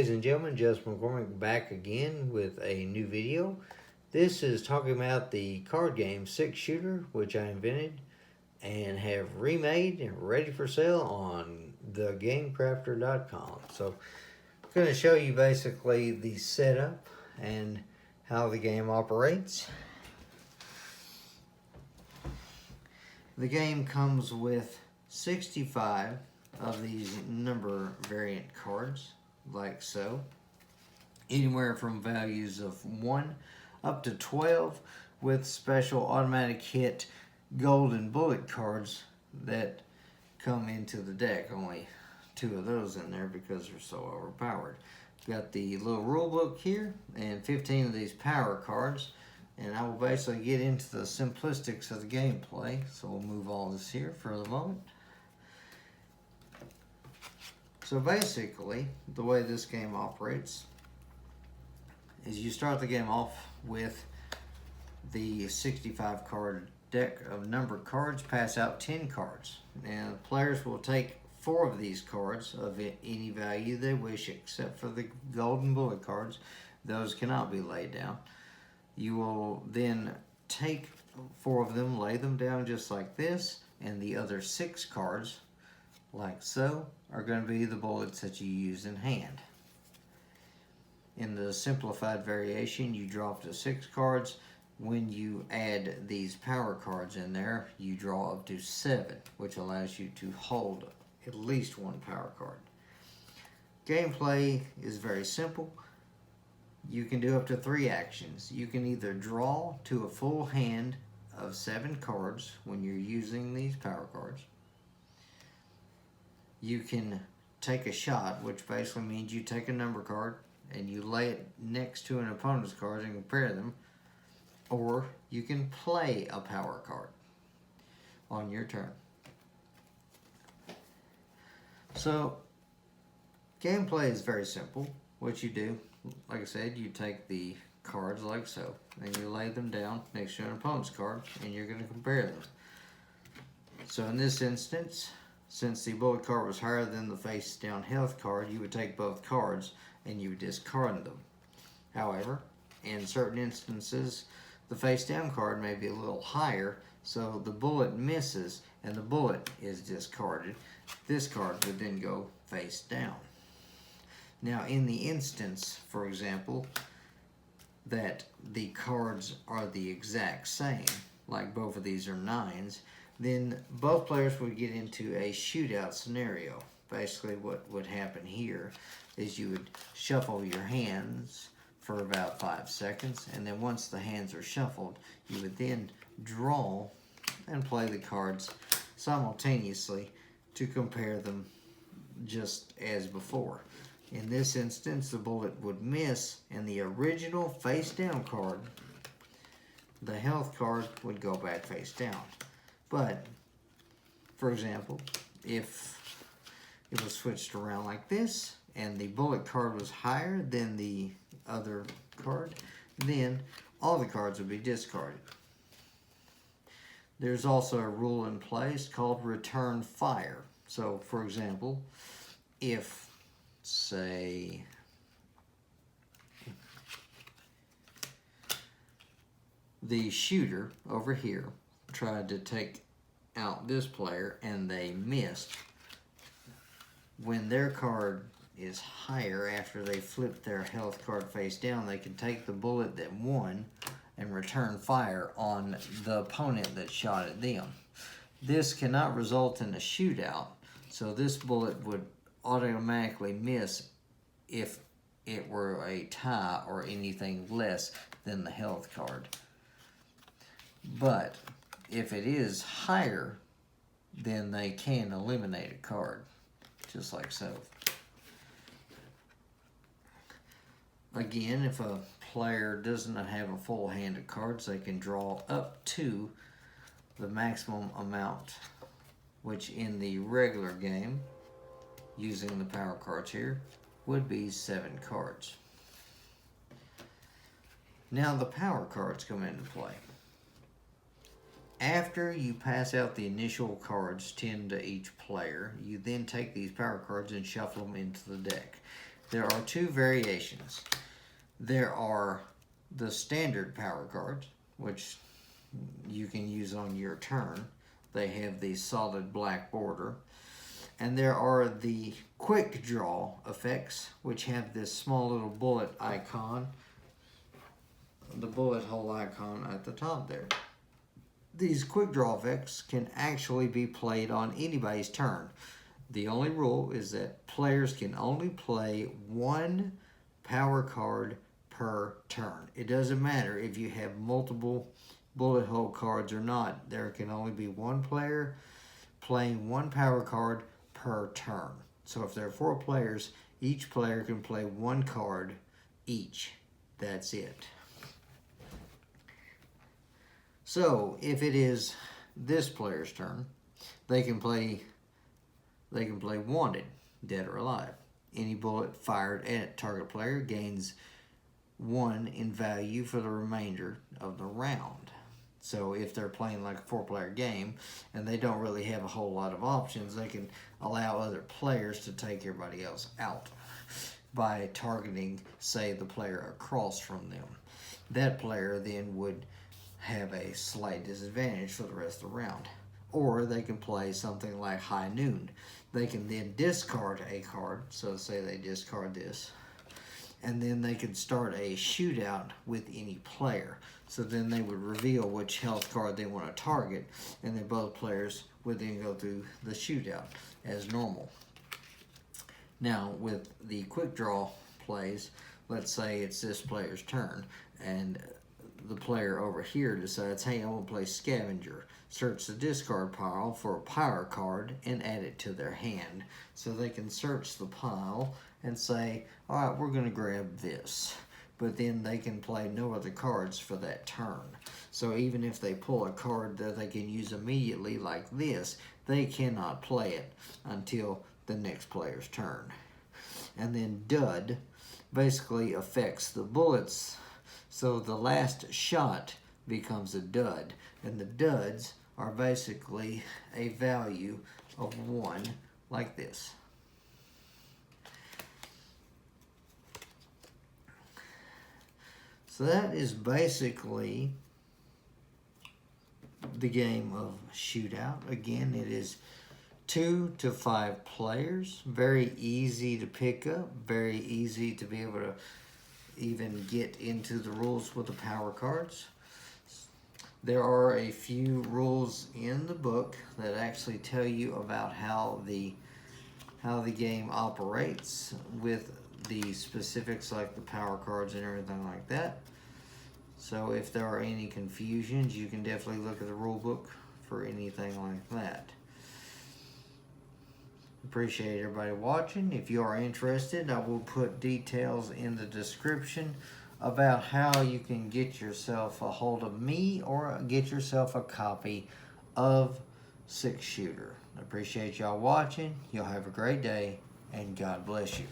ladies and gentlemen, Justin McCormick back again with a new video. This is talking about the card game Shooter, which I invented and have remade and ready for sale on thegamecrafter.com. So I'm going to show you basically the setup and how the game operates. The game comes with 65 of these number variant cards, like so. Anywhere from values of 1 up to 12, with special automatic hit golden bullet cards that come into the deck. Only 2 of those in there because they're so overpowered. Got the little rule book here and 15 of these power cards. And I will basically get into the simplistics of the gameplay. So we'll move all this here for the moment. So basically, the way this game operates is you start the game off with the 65 card deck of numbered cards, pass out 10 cards. And the players will take 4 of these cards of any value they wish, except for the golden bullet cards. Those cannot be laid down. You will then take 4 of them, lay them down just like this, and the other 6 cards, like so, are going to be the bullets that you use in hand. In the simplified variation, you draw up to 6 cards. When you add these power cards in there, you draw up to 7, which allows you to hold at least 1 power card. Gameplay is very simple. You can do up to 3 actions. You can either draw to a full hand of 7 cards when you're using these power cards. You can take a shot, which basically means you take a number card and you lay it next to an opponent's card and compare them. Or you can play a power card on your turn. So, gameplay is very simple. What you do, like I said, you take the cards like so, and you lay them down next to an opponent's card, and you're going to compare them. So in this instance, since the bullet card was higher than the face down health card, you would take both cards and you would discard them. However, in certain instances, the face down card may be a little higher, so the bullet misses and the bullet is discarded. This card would then go face down. Now, in the instance, for example, that the cards are the exact same, like both of these are 9s, then both players would get into a shootout scenario. Basically, what would happen here is you would shuffle your hands for about 5 seconds, and then once the hands are shuffled, you would then draw and play the cards simultaneously to compare them just as before. In this instance, the bullet would miss, and the original face-down card, the health card, would go back face down. But, for example, if it was switched around like this, and the bullet card was higher than the other card, then all the cards would be discarded. There's also a rule in place called return fire. So, for example, if, say, the shooter over here tried to take out this player and they missed, when their card is higher after they flip their health card face down, they can take the bullet that won and return fire on the opponent that shot at them. This cannot result in a shootout, so this bullet would automatically miss if it were a tie or anything less than the health card. But if it is higher, then they can eliminate a card, just like so. Again, if a player doesn't have a full hand of cards, they can draw up to the maximum amount, which in the regular game, using the power cards here, would be 7 cards. Now the power cards come into play. After you pass out the initial cards, 10 to each player, you then take these power cards and shuffle them into the deck. there are two variations. There are the standard power cards, which you can use on your turn. They have the solid black border. And there are the quick draw effects, which have this small little bullet icon, the bullet hole icon at the top there. These quick draw effects can actually be played on anybody's turn. The only rule is that players can only play one power card per turn. It doesn't matter if you have multiple bullet hole cards or not. There can only be one player playing one power card per turn. So if there are 4 players, each player can play one card each. That's it. So if it is this player's turn, they can play wanted, dead or alive. Any bullet fired at target player gains 1 in value for the remainder of the round. So if they're playing like a 4-player game and they don't really have a whole lot of options, they can allow other players to take everybody else out by targeting, say, the player across from them. That player then would have a slight disadvantage for the rest of the round. Or they can play something like high noon. They can then discard a card, so say they discard this, and then they can start a shootout with any player. So then they would reveal which health card they want to target, and then both players would then go through the shootout as normal. Now, with the quick draw plays, let's say it's this player's turn, and the player over here decides, hey, I want to play scavenger. Search the discard pile for a power card and add it to their hand. So they can search the pile and say, all right, we're going to grab this. But then they can play no other cards for that turn. So even if they pull a card that they can use immediately like this, they cannot play it until the next player's turn. And then dud basically affects the bullets. So the last shot becomes a dud. And the duds are basically a value of 1 like this. So that is basically the game of Shootout. Again, it is 2 to 5 players. Very easy to pick up. Very easy to be able to even get into the rules with the power cards. There are a few rules in the book that actually tell you about how the game operates with the specifics like the power cards and everything like that. So if there are any confusions, you can definitely look at the rule book for anything like that. Appreciate everybody watching. If you are interested, I will put details in the description about how you can get yourself a hold of me or get yourself a copy of 6 Shooter. I appreciate y'all watching. Y'all have a great day, and God bless you.